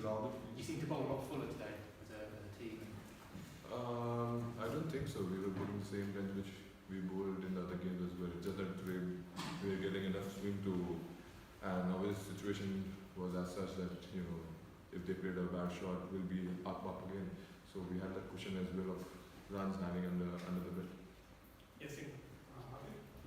louder, You please. seem to bowl a lot fuller today as a team. I don't think so. We were bowling the same length which we bowled in the other games as well. It's just that today we were getting enough swing to, and our situation was as such that if they played a bad shot, we'll be up again. So we had that cushion as well of runs hanging under the belt. Yes, sir.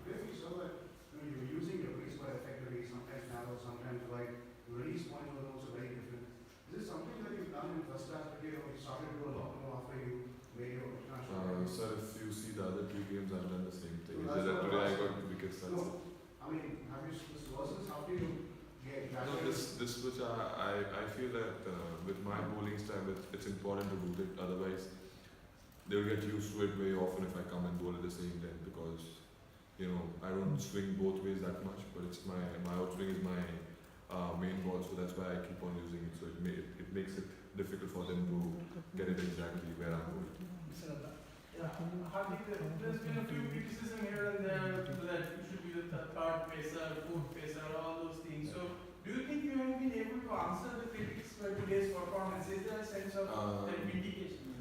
Where we saw that you're using your release quite effectively, sometimes narrow, sometimes wide. Your release point was also very different. Is this something that you've done in first class cricket or you started to do a lot more after you made your international debut? Sir, if you see the other two games, I've done the same thing. No, It's just that's that what today I I'm got wickets. That's it. No, I mean, have you this versus after you get back? No, this which I feel that with my bowling style, it's important to do it. Otherwise, they will get used to it very often if I come and bowl at the same time because I don't swing both ways that much. But it's my outswing is my main ball, so that's why I keep on using it. So it makes it difficult for them to get it exactly where I'm going. Hardik, there's been a few criticism here and there that you should be the third pacer, fourth pacer, all those things. So, do you think you have been able to answer the critics for today's performance? Is there a sense of that vindication?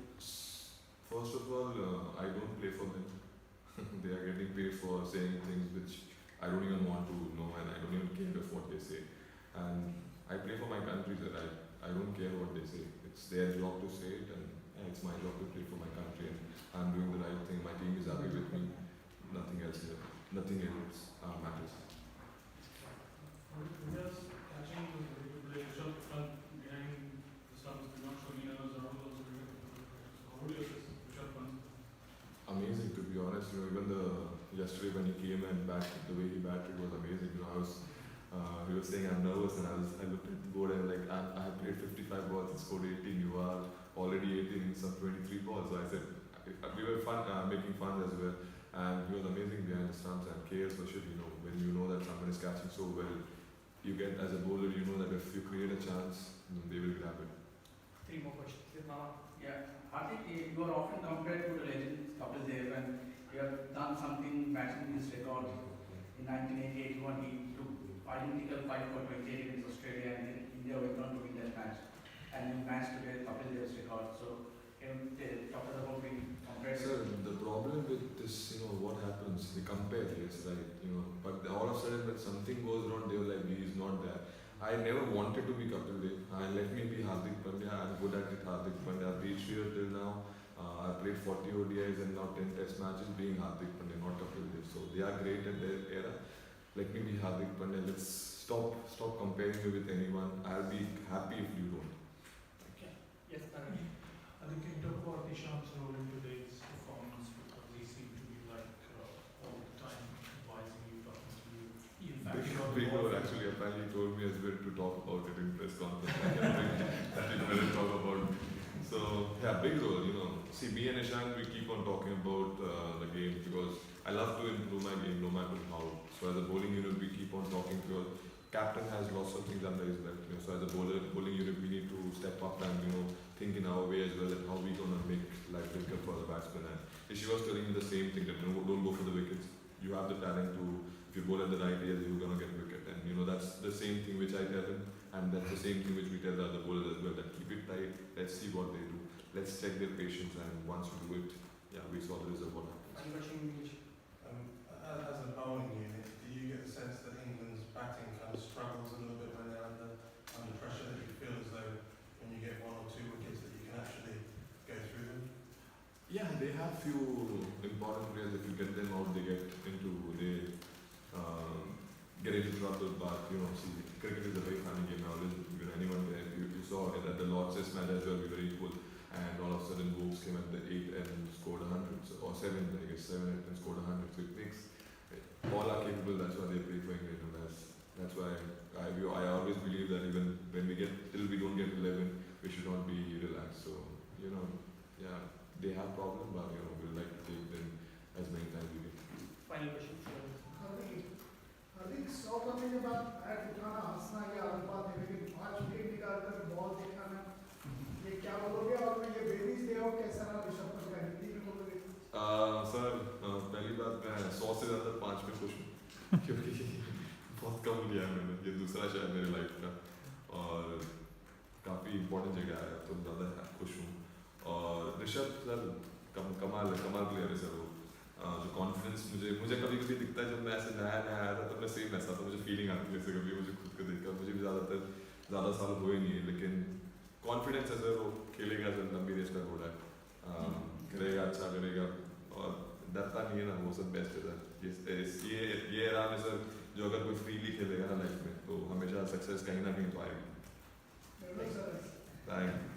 First of all, I don't play for them. They are getting paid for saying things which I don't even want to know, and I don't even care of what they say. And I play for my country, sir. I don't care what they say. It's their job to say it, and it's my job to play for my country. And I'm doing the right thing. My team is happy with me. Nothing else here. Nothing else matters. Just catching the Rishabh front behind the stumps did not show any runners around also. How do you assess Rishabh front? Amazing, to be honest. Even yesterday when he came and batted, the way he batted was amazing. He was saying I'm nervous, and I looked at the board and I have played 55 balls and scored 18. You are already 18 in some 23 balls. So I said we were making fun as well, and he was amazing behind the stumps and KS for sure. When you know that someone is catching so well, you get as a bowler, you know that if you create a chance, they will grab it. Three more questions. Yeah, Hardik, you are often compared to the legend Kapil Dev, and you have done something matching his record. In 1981, he took identical 5 for 28 against Australia, and then India went on to win that match. And you matched today Kapil Dev's record. So, talk about being compared. Sir, the problem with this, what happens, they compare, yes, right, but all of a sudden when something goes wrong, they were like, he is not there. I never wanted to be Kapil Dev. Let me be Hardik Pandya. I'm good at it, Hardik Pandya. I've reached here till now. I've played 40 ODIs and now 10 test matches being Hardik Pandya, not Kapil Dev. So they are great at their era. Let me be Hardik Pandya. Let's stop comparing me with anyone. I'll be happy if you don't. Okay. Yes, Taran. I think you talk about Ishan's role in today's performance because he seemed to be like all the time advising you, talking to you. In fact, Big role actually apparently told me as well to talk about it in press conference. That you better talk about. So yeah, big role. See, me and Ishan, we keep on talking about the game because I love to improve my game no matter how. So as a bowling unit, we keep on talking because captain has lots of things under his belt. So as a bowling unit, we need to step up and think in our way as well and how we're gonna make life difficult for the batsman. And she was telling me the same thing that don't go for the wickets. You have the talent to, if you bowl at the right area, you're gonna get wicket. And that's the same thing which I tell him, and that's the same thing which we tell the other bowlers as well. That keep it tight. Let's see what they do. Let's check their patience, and once we do it, yeah, we saw the result. What happens. Final question. As a bowling unit, do you get the sense that England's batting kind of struggles a little bit when they're under pressure? That you feel as though when you get 1 or 2 wickets that you can actually go through them? Yeah, they have few important players. If you get them out, they get into trouble. But see, cricket is a very funny game. Now, anyone there, you saw it at the Lord's Test match as well. We were equal, and all of a sudden, Wolves came at the 8th and scored 100, or 7th, I guess 7th and scored 100. So it makes all are capable. That's why they play for England, and that's why I always believe that even when we don't get 11, we should not be relaxed. So yeah, they have problem, but we like to take them as many times we can. Final question. Hardik, सौ करने के बाद bat उठाना हंसना या अनुपात है लेकिन 5 विकेट निकालकर बॉल देखना ये क्या बोलोगे और ये बेबीज डे हो कैसा रहा ऋषभ पंत का हिंदी में बोलोगे? सर पहली बात मैं 100 से ज़्यादा 5 में खुश हूँ क्योंकि बहुत कम लिया है मैंने, ये दूसरा शायद मेरे लाइफ का, और काफ़ी इंपॉर्टेंट जगह आया, तो ज़्यादा खुश हूँ। और ऋषभ सर कमाल प्लेयर है सर वो। जो कॉन्फिडेंस मुझे कभी कभी दिखता है, जब मैं ऐसे नया आया था तो मैं सेम ऐसा था, मुझे फीलिंग आती है जैसे कभी मुझे खुद को देखकर, मुझे भी ज़्यादा साल हुए नहीं है, लेकिन कॉन्फिडेंस है सर, वो खेलेगा सर, लंबी रेस का घोड़ा है, करेगा, अच्छा करेगा और डरता नहीं है ना, वो सब बेस्ट है सर। ये एरा में सर, जो अगर कोई फ्रीली खेलेगा ना लाइफ में, तो हमेशा सक्सेस कहीं ना कहीं तो आएगी। Thank you. थैंक